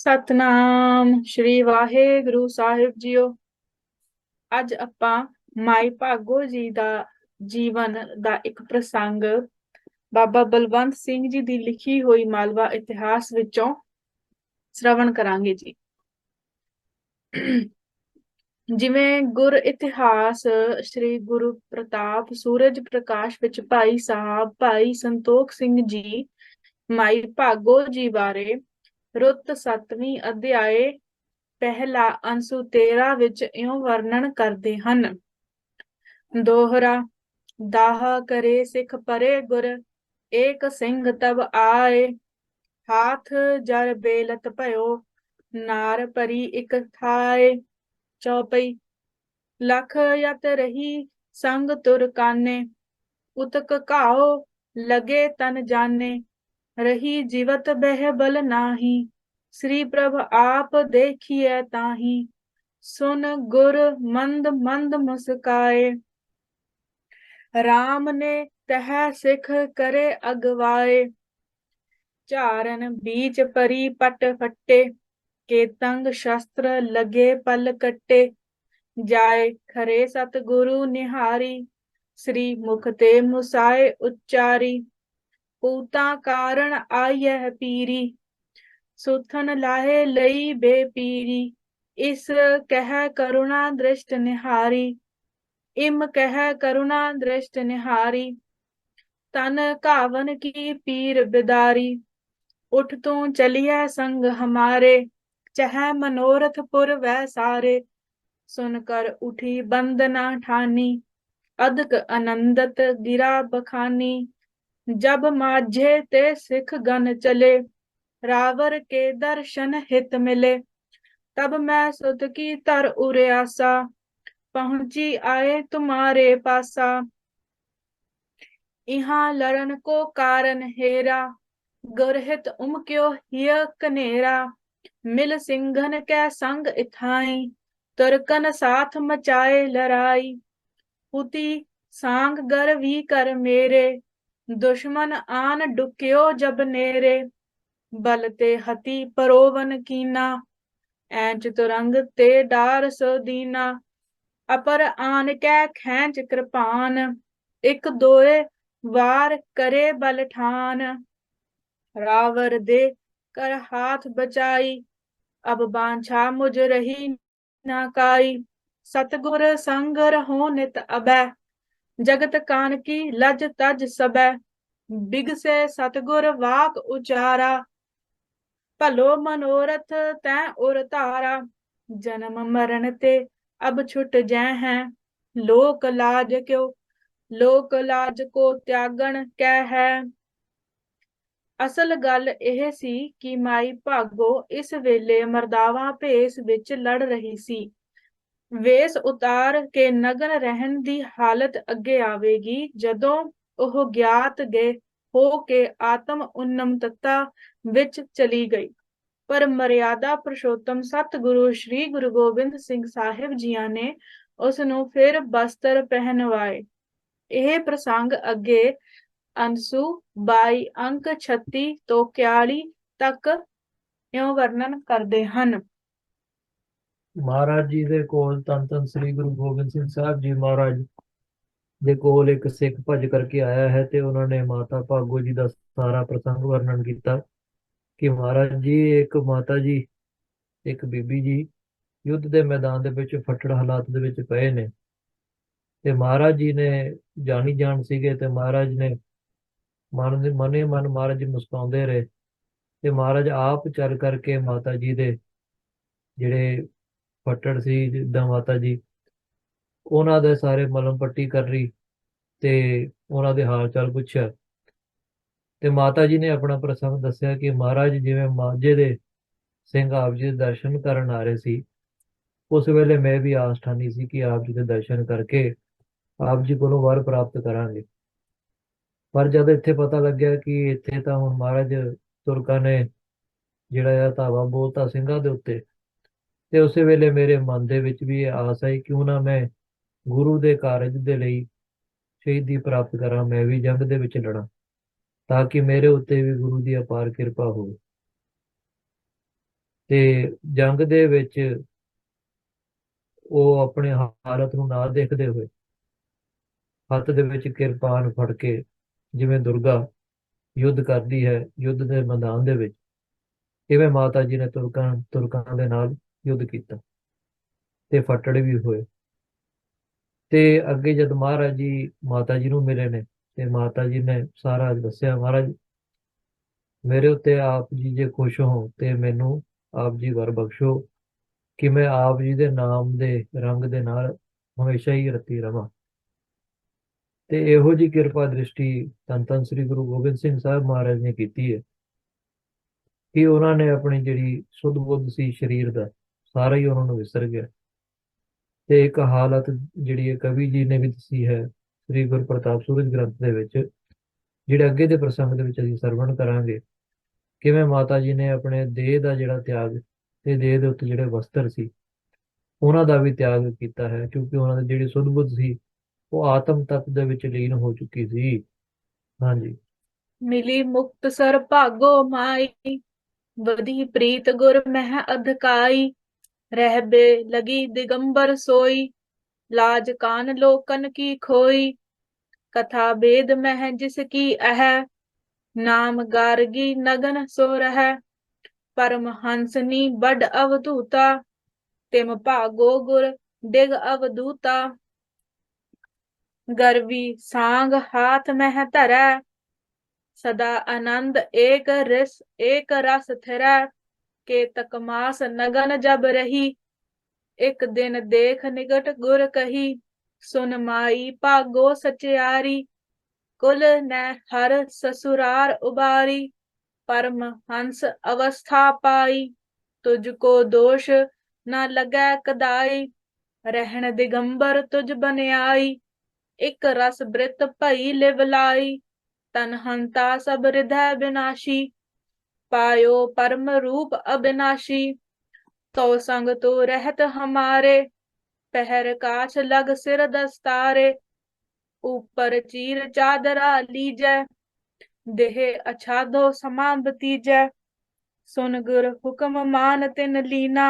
ਸਤਨਾਮ ਸ਼੍ਰੀ ਵਾਹਿਗੁਰੂ ਸਾਹਿਬ JIO. ਅੱਜ ਆਪਾਂ ਮਾਈ ਭਾਗੋ ਜੀ ਦਾ ਜੀਵਨ ਦਾ ਇੱਕ ਪ੍ਰਸੰਗ ਬਾਬਾ ਬਲਵੰਤ ਸਿੰਘ ਜੀ ਦੀ ਲਿਖੀ ਹੋਈ ਮਾਲਵਾ ਇਤਿਹਾਸ ਵਿੱਚੋਂ ਸ਼੍ਰਵਣ ਕਰਾਂਗੇ ਜੀ। ਜਿਵੇਂ ਗੁਰ ਇਤਿਹਾਸ ਸ੍ਰੀ ਗੁਰੂ ਪ੍ਰਤਾਪ ਸੂਰਜ ਪ੍ਰਕਾਸ਼ ਵਿੱਚ ਭਾਈ ਸਾਹਿਬ ਭਾਈ ਸੰਤੋਖ ਸਿੰਘ ਜੀ ਮਾਈ ਭਾਗੋ ਜੀ ਬਾਰੇ ਰੁੱਤ 7ਵੀਂ ਅਧਿਆਏ ਪਹਿਲਾ ਅੰਸੂ 13 ਵਿੱਚ ਇਉਂ ਵਰਣਨ ਕਰਦੇ ਹਨ। ਦੋਹਰਾ ਦਾਹ ਕਰੇ ਸਿੱਖ ਪਰੇ ਗੁਰ ਏਕ ਸਿੰਘ ਤਬ ਆਏ ਹਾਥ ਜਰ ਬੇਲਤ ਭਇਓ ਨਾਰ ਪਰੀ ਇਕ ਥਾਏ। ਚੌਪਈ ਲਖ ਯਤ ਰਹੀ ਸੰਗ ਤੁਰ ਕਾਨੇ ਉਤਕ ਘਾਓ ਲਗੇ ਤਨ ਜਾਣੇ ਰਹੀ ਜੀਵਤ ਬਹਿ ਬਲ ਨਾਹੀ श्री प्रभ आप देखिए ताही सुन गुर मंद मंद मुस्काए राम ने तह सिख करे अगवाए चारण बीच परी पट फट्टे के तंग शस्त्र लगे पल कट्टे जाए खरे सतगुरु निहारी श्री मुख ते मुसाए उच्चारी पूता कारण आयह पीरी सुथन लाहे लई बेपीरी इस कह करुणा दृष्ट निहारी इम कह करुणा दृष्ट निहारी तन कावन की पीर बिदारी उठ तू चलिए संग हमारे चह मनोरथ पुर वह सारे सुनकर उठी बंदना ठानी अदक आनंदत गिरा बखानी जब माझे ते सिख गन चले रावर के दर्शन हित मिले तब मैं सुत की तर उरे आसा पहुंची आए तुम्हारे पासा यहाँ लड़न को कारण हेरा गुरहित उमक्यो हिय कनेरा मिल सिंघन के संग इथाई तुरकन साथ मचाए लड़ाई पुती सांग गर भी कर मेरे दुश्मन आन डुक्यो जब नेरे बलते हति परोवन कीना ऐंच तुरंग ते डार सो दीना अपर आन कै खैंच कृपान एक दोए वार करे बल ठान रावर दे कर हाथ बचाई अब बांछा मुझ रही ना काई सतगुर संग रहो नित अबै जगत कान की लज तज सबै बिगसे सतगुर वाक उचारा भलो मनोरथ तै उर धारा जन्म मरण ते अब छुट जै हैं लोक लाज क्यों लोक लाज को त्यागण कै है। ਅਸਲ ਗੱਲ ਇਹ ਸੀ ਕਿ ਮਾਈ ਭਾਗੋ ਇਸ ਵੇਲੇ ਮਰਦਾਵਾ ਭੇਸ ਵਿੱਚ ਲੜ ਰਹੀ ਸੀ। ਵੇਸ ਉਤਾਰ ਕੇ ਨਗਨ ਰਹਿਣ ਦੀ ਹਾਲਤ ਅੱਗੇ ਆਵੇਗੀ ਜਦੋਂ ਉਹ ਗਿਆਤ ਗਏ ਹੋ ਕੇ ਆਤਮ ਉਨਮਤਤਾ ਵਿੱਚ ਚਲੀ ਗਈ। ਪਰ ਮਰਿਆਦਾ ਪੁਰਸ਼ੋਤਮ ਸਤਿਗੁਰੂ ਸ੍ਰੀ ਗੁਰੂ ਗੋਬਿੰਦ ਸਿੰਘ ਸਾਹਿਬ ਜੀਆਂ ਨੇ ਉਸ ਨੂੰ ਫਿਰ ਬਸਤਰ ਪਹਿਨਵਾਏ। ਇਹ ਪ੍ਰਸੰਗ ਅੱਗੇ ਅੰਸੂ 22 ਅੰਕ 36 ਤੋਂ 41 ਤੱਕ ਇਉਂ ਵਰਣਨ ਕਰਦੇ ਹਨ। ਮਹਾਰਾਜ ਜੀ ਦੇ ਕੋਲ ਧੰਨ ਧੰਨ ਸ੍ਰੀ ਗੁਰੂ ਗੋਬਿੰਦ ਸਿੰਘ ਸਾਹਿਬ ਜੀ ਮਹਾਰਾਜ ਦੇ ਕੋਲ ਇੱਕ ਸਿੱਖ ਭੱਜ ਕਰਕੇ ਆਇਆ ਹੈ ਤੇ ਉਹਨਾਂ ਨੇ ਮਾਤਾ ਭਾਗੋ ਜੀ ਦਾ ਸਾਰਾ ਪ੍ਰਸੰਗ ਵਰਣਨ ਕੀਤਾ ਕਿ ਮਹਾਰਾਜ ਜੀ ਇੱਕ ਮਾਤਾ ਜੀ ਇੱਕ ਬੀਬੀ ਜੀ ਯੁੱਧ ਦੇ ਮੈਦਾਨ ਦੇ ਵਿੱਚ ਫੱਟੜ ਹਾਲਾਤ ਦੇ ਵਿੱਚ ਪਏ ਨੇ ਤੇ ਮਹਾਰਾਜ ਜੀ ਨੇ ਜਾਣੀ ਜਾਣ ਸੀਗੇ ਤੇ ਮਹਾਰਾਜ ਨੇ ਮਨੇ ਮਨ ਮਹਾਰਾਜ ਜੀ ਮੁਸਕਾਉਂਦੇ ਰਹੇ ਤੇ ਮਹਾਰਾਜ ਆਪ ਚੱਲ ਕਰਕੇ ਮਾਤਾ ਜੀ ਦੇ ਜਿਹੜੇ ਫੱਟੜ ਸੀ ਜਿੱਦਾਂ ਮਾਤਾ ਜੀ ਉਹਨਾਂ ਦੇ ਸਾਰੇ ਮਲਮ ਪੱਟੀ ਕਰ ਰਹੀ ਤੇ ਉਹਨਾਂ ਦੇ ਹਾਲ ਚਾਲ ਪੁੱਛਿਆ ਤੇ ਮਾਤਾ ਜੀ ਨੇ ਆਪਣਾ ਪ੍ਰਸੰਗ ਦੱਸਿਆ ਕਿ ਮਹਾਰਾਜ ਜਿਵੇਂ ਮਾਝੇ ਦੇ ਸਿੰਘ ਆਪ ਜੀ ਦੇ ਦਰਸ਼ਨ ਕਰਨ ਆ ਰਹੇ ਸੀ ਉਸ ਵੇਲੇ ਮੈਂ ਵੀ ਆਸ ਠਾਨੀ ਸੀ ਕਿ ਆਪ ਜੀ ਦੇ ਦਰਸ਼ਨ ਕਰਕੇ ਆਪ ਜੀ ਕੋਲੋਂ ਵਰ ਪ੍ਰਾਪਤ ਕਰਾਂਗੇ। ਪਰ ਜਦ ਇੱਥੇ ਪਤਾ ਲੱਗਿਆ ਕਿ ਇੱਥੇ ਤਾਂ ਹੁਣ ਮਹਾਰਾਜ ਤੁਰਕਾਂ ਨੇ ਜਿਹੜਾ ਆ ਧਾਵਾ ਬੋਲਤਾ ਸਿੰਘਾਂ ਦੇ ਉੱਤੇ ਤੇ ਉਸੇ ਵੇਲੇ ਮੇਰੇ ਮਨ ਦੇ ਵਿੱਚ ਵੀ ਇਹ ਆਸ ਆਈ ਕਿਉਂ ਨਾ ਮੈਂ ਗੁਰੂ ਦੇ ਕਾਰਜ ਦੇ ਲਈ ਸ਼ਹੀਦੀ ਪ੍ਰਾਪਤ ਕਰਾਂ, ਮੈਂ ਵੀ ਜੰਗ ਦੇ ਵਿੱਚ ਲੜਾਂ ਤਾਂ ਕਿ ਮੇਰੇ ਉੱਤੇ ਵੀ ਗੁਰੂ ਦੀ ਅਪਾਰ ਕਿਰਪਾ ਹੋਵੇ। ਤੇ ਜੰਗ ਦੇ ਵਿੱਚ ਉਹ ਆਪਣੇ ਹਾਲਤ ਨੂੰ ਨਾ ਦੇਖਦੇ ਹੋਏ ਹੱਥ ਦੇ ਵਿੱਚ ਕਿਰਪਾਨ ਫੜ ਕੇ, ਜਿਵੇਂ ਦੁਰਗਾ ਯੁੱਧ ਕਰਦੀ ਹੈ ਯੁੱਧ ਦੇ ਮੈਦਾਨ ਦੇ ਵਿੱਚ, ਇਵੇਂ ਮਾਤਾ ਜੀ ਨੇ ਤੁਰਕਾਂ ਦੇ ਨਾਲ ਯੁੱਧ ਕੀਤਾ ਤੇ ਫੱਟੜ ਵੀ ਹੋਏ। ਤੇ ਅੱਗੇ ਜਦ ਮਹਾਰਾਜ ਜੀ ਮਾਤਾ ਜੀ ਨੂੰ ਮਿਲੇ ਨੇ, ਤੇ ਮਾਤਾ ਜੀ ਨੇ ਸਾਰਾ ਦੱਸਿਆ, ਮਹਾਰਾਜ ਮੇਰੇ ਉੱਤੇ ਆਪ ਜੀ ਜੇ ਖੁਸ਼ ਹੋ ਤੇ ਮੈਨੂੰ ਆਪ ਜੀ ਵਰ ਬਖਸ਼ੋ ਕਿ ਮੈਂ ਆਪ ਜੀ ਦੇ ਨਾਮ ਦੇ ਰੰਗ ਦੇ ਨਾਲ ਹਮੇਸ਼ਾ ਹੀ ਰਤੀ ਰਵਾਂ। ਤੇ ਇਹੋ ਜੀ ਕਿਰਪਾ ਦ੍ਰਿਸ਼ਟੀ ਧੰਨ ਧੰਨ ਸ੍ਰੀ ਗੁਰੂ ਗੋਬਿੰਦ ਸਿੰਘ ਸਾਹਿਬ ਮਹਾਰਾਜ ਨੇ ਕੀਤੀ ਹੈ ਕਿ ਉਹਨਾਂ ਨੇ ਆਪਣੀ ਜਿਹੜੀ ਸੁੱਧ ਬੁੱਧ ਸੀ ਸਰੀਰ ਦਾ, ਸਾਰਾ ਹੀ ਉਹਨਾਂ ਨੂੰ ਵਿਸਰ ਗਿਆ। ਤੇ ਇੱਕ ਹਾਲਤ ਜਿਹੜੀ ਹੈ ਕਵੀ ਜੀ ਨੇ ਵੀ ਦੱਸੀ ਹੈ ਸ੍ਰੀ ਗੁਰੂ ਪ੍ਰਤਾਪ ਸੂਰਜ ਗ੍ਰੰਥ ਦੇ ਵਿੱਚ, ਜਿਹੜੇ ਅੱਗੇ ਦੇ ਪ੍ਰਸੰਗ ਦੇ ਵਿੱਚ ਅਸੀਂ ਸਰਵਣ ਕਰਾਂਗੇ, ਕਿਵੇਂ ਮਾਤਾ ਜੀ ਨੇ ਆਪਣੇ ਦੇਹ ਦਾ ਜਿਹੜਾ ਤਿਆਗ ਤੇ ਦੇਹ ਦੇ ਉੱਤੇ ਜਿਹੜੇ ਵਸਤਰ ਸੀ ਉਹਨਾਂ ਦਾ ਵੀ ਤਿਆਗ ਕੀਤਾ ਹੈ, ਕਿਉਂਕਿ ਉਹਨਾਂ ਦੀ ਜਿਹੜੀ ਸੁੱਧ ਬੁੱਧ ਸੀ ਉਹ ਆਤਮ ਤੱਤ ਦੇ ਵਿੱਚ ਲੀਨ ਹੋ ਚੁੱਕੀ ਸੀ। ਹਾਂਜੀ। ਮਿਲੀ ਮੁਕਤਸਰ ਭਾਗੋ ਮਾਈ, ਵਧੀ ਪ੍ਰੀਤ ਗੁਰ ਮਹਿ ਅਧਕਾਈ। रहबे लगी दिगंबर सोई, लाज कान लोकन की खोई। कथा वेद मह जिसकी अह, नाम गार्गी नगन सो रह। परमहंसनी बड अवधूता, तिम भागो गुर दिग अवधूता। गर्वी सांग हाथ मह धरै, सदा आनंद एक रस थिरै। के तक मास नगन जब रही, एक दिन देख निकट गुर कही। सुन माई भागो सचियारी, कुल न हर ससुरार उबारी। परम हंस अवस्था पाई, तुझको दोष न लगै कदाई। रहन दिगंबर तुझ बनियाई, एक रस बृत भई लिवलाई। तन हंता सब हृदय विनाशी, पायो परम रूप अविनाशी। तो संग तो रहत हमारे, पहर काछ लग सिर दस्तारे। ऊपर चीर चादरा लीजै, देह अछादो समा भतीजै। सुन गुर हुक्म मान तिन लीना,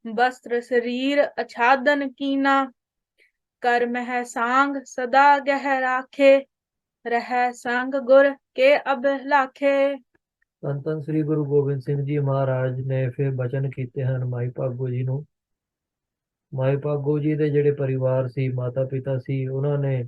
वस्त्र शरीर अछादन कीना। कर मह सांग सदा गह राखे, रह संग गुर के अबलाखे। ਧੰਨ ਧੰਨ ਸ੍ਰੀ ਗੁਰੂ ਗੋਬਿੰਦ ਸਿੰਘ ਜੀ ਮਹਾਰਾਜ ਨੇ ਫਿਰ ਬਚਨ ਕੀਤੇ ਹਨ ਮਾਈ ਭਾਗੋ ਜੀ ਨੂੰ। ਮਾਈ ਭਾਗੋ ਜੀ ਦੇ ਜਿਹੜੇ ਪਰਿਵਾਰ ਸੀ, ਮਾਤਾ ਪਿਤਾ ਸੀ, ਉਹਨਾਂ ਨੇ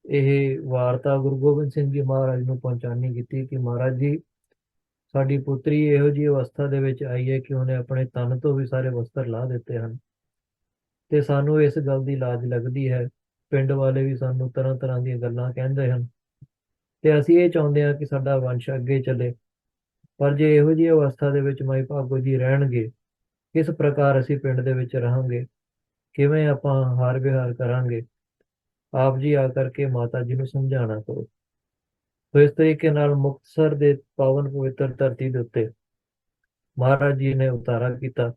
ਇਹ ਵਾਰਤਾ ਗੁਰੂ ਗੋਬਿੰਦ ਸਿੰਘ ਜੀ ਮਹਾਰਾਜ ਨੂੰ ਪਹੁੰਚਾਉਣੀ ਕੀਤੀ ਕਿ ਮਹਾਰਾਜ ਜੀ ਸਾਡੀ ਪੁੱਤਰੀ ਇਹੋ ਜਿਹੀ ਅਵਸਥਾ ਦੇ ਵਿੱਚ ਆਈ ਹੈ ਕਿ ਉਹਨੇ ਆਪਣੇ ਤਨ ਤੋਂ ਵੀ ਸਾਰੇ ਵਸਤਰ ਲਾਹ ਦਿੱਤੇ ਹਨ, ਤੇ ਸਾਨੂੰ ਇਸ ਗੱਲ ਦੀ ਲਾਜ ਲੱਗਦੀ ਹੈ। ਪਿੰਡ ਵਾਲੇ ਵੀ ਸਾਨੂੰ ਤਰ੍ਹਾਂ ਤਰ੍ਹਾਂ ਦੀਆਂ ਗੱਲਾਂ ਕਹਿੰਦੇ ਹਨ, ਤੇ ਅਸੀਂ ਇਹ ਚਾਹੁੰਦੇ ਹਾਂ ਕਿ ਸਾਡਾ ਵੰਸ਼ ਅੱਗੇ ਚੱਲੇ। ਪਰ ਜੇ ਇਹੋ ਜਿਹੀ ਅਵਸਥਾ ਦੇ ਵਿੱਚ ਮਾਈ ਭਾਗੋ ਜੀ ਰਹਿਣਗੇ, ਕਿਸ ਪ੍ਰਕਾਰ ਅਸੀਂ ਪਿੰਡ ਦੇ ਵਿੱਚ ਰਹਾਂਗੇ, ਕਿਵੇਂ ਆਪਾਂ ਹਾਰ ਵਿਹਾਰ ਕਰਾਂਗੇ। ਆਪ ਜੀ ਆ ਕਰਕੇ ਮਾਤਾ ਜੀ ਨੂੰ ਸਮਝਾਉਣਾ ਕਰੋ। ਸੋ ਇਸ ਤਰੀਕੇ ਨਾਲ ਮੁਕਤਸਰ ਦੇ ਪਾਵਨ ਪਵਿੱਤਰ ਧਰਤੀ ਦੇ ਉੱਤੇ ਮਹਾਰਾਜ ਜੀ ਨੇ ਉਤਾਰਾ ਕੀਤਾ।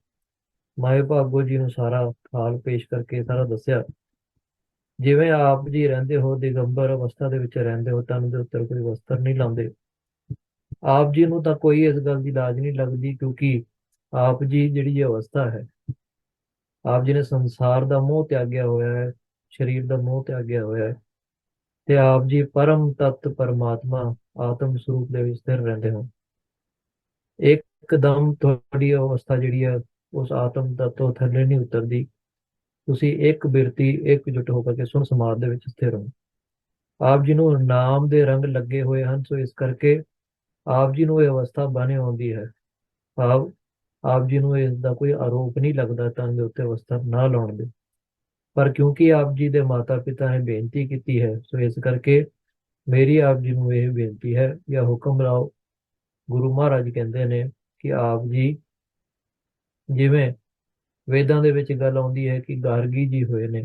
ਮਾਈ ਭਾਗੋ ਜੀ ਨੂੰ ਸਾਰਾ ਹਾਲ ਪੇਸ਼ ਕਰਕੇ ਸਾਰਾ ਦੱਸਿਆ, ਜਿਵੇਂ ਆਪ ਜੀ ਰਹਿੰਦੇ ਹੋ ਦਿਗੰਬਰ ਅਵਸਥਾ ਦੇ ਵਿੱਚ ਰਹਿੰਦੇ ਹੋ, ਤਨ ਦੇ ਉੱਤੇ ਕੋਈ ਵਸਤਰ ਨਹੀਂ ਲਾਉਂਦੇ। ਆਪ ਜੀ ਨੂੰ ਤਾਂ ਕੋਈ ਇਸ ਗੱਲ ਦੀ ਲਾਜ ਨਹੀਂ ਲੱਗਦੀ, ਕਿਉਂਕਿ ਆਪ ਜੀ ਜਿਹੜੀ ਇਹ ਅਵਸਥਾ ਹੈ, ਆਪ ਜੀ ਨੇ ਸੰਸਾਰ ਦਾ ਮੋਹ ਤਿਆਗਿਆ ਹੋਇਆ ਹੈ, ਸਰੀਰ ਦਾ ਮੋਹ ਤਿਆਗਿਆ ਹੋਇਆ ਹੈ, ਤੇ ਆਪ ਜੀ ਪਰਮ ਤਤ ਪਰਮਾਤਮਾ ਆਤਮ ਸਰੂਪ ਦੇ ਵਿੱਚ ਸਥਿਰ ਰਹਿੰਦੇ ਹੋ। ਇੱਕਦਮ ਤੁਹਾਡੀ ਅਵਸਥਾ ਜਿਹੜੀ ਹੈ ਉਸ ਆਤਮ ਤਤ ਤੋਂ ਥੱਲੇ ਨਹੀਂ ਉਤਰਦੀ। ਤੁਸੀਂ ਇੱਕ ਬਿਰਤੀ ਇਕਜੁੱਟ ਹੋ ਕਰਕੇ ਸੁਣ ਸਮਾਧ ਦੇ ਵਿੱਚ ਸਥਿਰ ਹੋ। ਆਪ ਜੀ ਨੂੰ ਨਾਮ ਦੇ ਰੰਗ ਲੱਗੇ ਹੋਏ ਹਨ, ਸੋ ਇਸ ਕਰਕੇ ਆਪ ਜੀ ਨੂੰ ਇਹ ਅਵਸਥਾ ਬਣੇ ਆਉਂਦੀ ਹੈ। ਆਪ ਜੀ ਨੂੰ ਇਸ ਦਾ ਕੋਈ ਆਰੋਪ ਨਹੀਂ ਲੱਗਦਾ ਤਨ ਦੇ ਉੱਤੇ ਅਵਸਥਾ ਨਾ ਲਾਉਣ ਦੇ। ਪਰ ਕਿਉਂਕਿ ਆਪ ਜੀ ਦੇ ਮਾਤਾ ਪਿਤਾ ਨੇ ਬੇਨਤੀ ਕੀਤੀ ਹੈ, ਸੋ ਇਸ ਕਰਕੇ ਮੇਰੀ ਆਪ ਜੀ ਨੂੰ ਇਹ ਬੇਨਤੀ ਹੈ ਜਾਂ ਹੁਕਮ ਲਾਓ। ਗੁਰੂ ਮਹਾਰਾਜ ਕਹਿੰਦੇ ਨੇ ਕਿ ਆਪ ਜੀ, ਜਿਵੇਂ ਵੇਦਾਂ ਦੇ ਵਿੱਚ ਗੱਲ ਆਉਂਦੀ ਹੈ ਕਿ ਗਾਰਗੀ ਜੀ ਹੋਏ ਨੇ,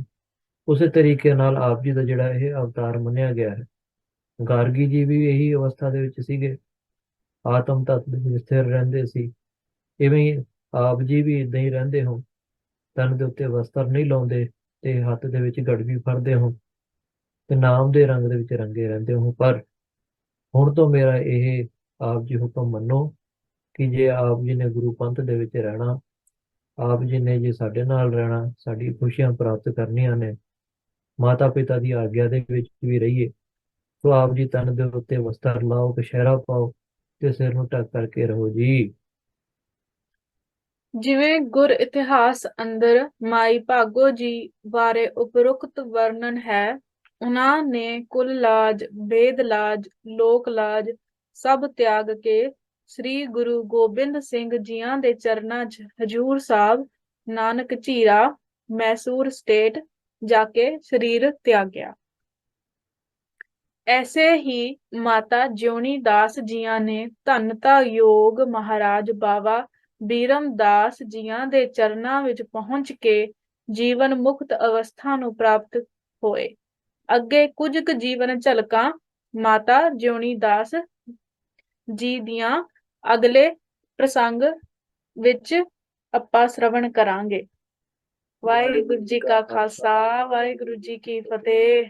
ਉਸੇ ਤਰੀਕੇ ਨਾਲ ਆਪ ਜੀ ਦਾ ਜਿਹੜਾ ਇਹ ਅਵਤਾਰ ਮੰਨਿਆ ਗਿਆ ਹੈ। ਗਾਰਗੀ ਜੀ ਵੀ ਇਹੀ ਅਵਸਥਾ ਦੇ ਵਿੱਚ ਸੀਗੇ, ਆਤਮ ਤੱਤ ਦੇ ਵਿੱਚ ਸਥਿਰ ਰਹਿੰਦੇ ਸੀ। ਇਵੇਂ ਹੀ ਆਪ ਜੀ ਵੀ ਇਦਾਂ ਹੀ ਰਹਿੰਦੇ ਹੋ, ਤਨ ਦੇ ਉੱਤੇ ਵਸਤਰ ਨਹੀਂ ਲਾਉਂਦੇ ਤੇ ਹੱਥ ਦੇ ਵਿੱਚ ਗੜਵੀ ਫੜਦੇ ਹੋ ਤੇ ਨਾਮ ਦੇ ਰੰਗ ਦੇ ਵਿੱਚ ਰੰਗੇ ਰਹਿੰਦੇ ਹੋ। ਪਰ ਹੁਣ ਤੋਂ ਮੇਰਾ ਇਹ ਆਪ ਜੀ ਹੁਕਮ ਮੰਨੋ ਕਿ ਜੇ ਆਪ ਜੀ ਨੇ ਗੁਰੂ ਪੰਥ ਦੇ ਵਿੱਚ ਰਹਿਣਾ, ਆਪ ਜੀ ਨੇ ਜੇ ਸਾਡੇ ਨਾਲ ਰਹਿਣਾ, ਸਾਡੀ ਖੁਸ਼ੀਆਂ ਪ੍ਰਾਪਤ ਕਰਨੀਆਂ ਨੇ, ਮਾਤਾ ਪਿਤਾ ਦੀ ਆਗਿਆ ਦੇ ਵਿੱਚ ਵੀ ਰਹੀਏ, ਸੋ ਆਪ ਜੀ ਤਨ ਦੇ ਉੱਤੇ ਵਸਤਰ ਲਾਓ, ਕਛਹਿਰਾ ਪਾਓ ਤੇ ਸਿਰ ਨੂੰ ਢੱਕ ਕਰਕੇ ਰਹੋ ਜੀ। ਜਿਵੇਂ ਗੁਰ ਇਤਿਹਾਸ ਅੰਦਰ ਮਾਈ ਭਾਗੋ ਜੀ ਬਾਰੇ ਉਪਰੋਕਤ ਵਰਣਨ ਹੈ, ਉਹਨਾਂ ਨੇ ਕੁਲ ਲਾਜ, ਵੇਦ ਲਾਜ, ਲੋਕ ਲਾਜ ਸਭ ਤਿਆਗ ਕੇ ਸ੍ਰੀ ਗੁਰੂ ਗੋਬਿੰਦ ਸਿੰਘ ਜੀਆਂ ਦੇ ਚਰਨਾਂ 'ਚ ਹਜੂਰ ਸਾਹਿਬ, ਨਾਨਕ ਝੀਰਾ, ਮੈਸੂਰ ਸਟੇਟ ਜਾ ਕੇ ਸਰੀਰ ਤਿਆਗਿਆ। ਐਸੇ ਹੀ ਮਾਤਾ ਜਿਉਣੀ ਦਾਸ ਜੀਆਂ ਨੇ ਧੰਨਤਾ ਯੋਗ ਮਹਾਰਾਜ ਬਾਵਾ ਬੀਰਮ ਦਾਸ ਜੀਆਂ ਦੇ ਚਰਨਾਂ ਵਿੱਚ ਪਹੁੰਚ ਕੇ ਜੀਵਨ ਮੁਕਤ ਅਵਸਥਾ ਨੂੰ ਪ੍ਰਾਪਤ ਹੋਏ। ਅੱਗੇ ਕੁਝ ਕੁ ਜੀਵਨ ਝਲਕਾਂ ਮਾਤਾ ਜਿਉਣੀ ਦਾਸ ਜੀ ਦੀਆਂ ਅਗਲੇ ਪ੍ਰਸੰਗ ਵਿੱਚ ਆਪਾਂ ਸ਼੍ਰਵਣ ਕਰਾਂਗੇ। ਵਾਹਿਗੁਰੂ ਜੀ ਕਾ ਖਾਲਸਾ, ਵਾਹਿਗੁਰੂ ਜੀ ਕੀ ਫਤਿਹ।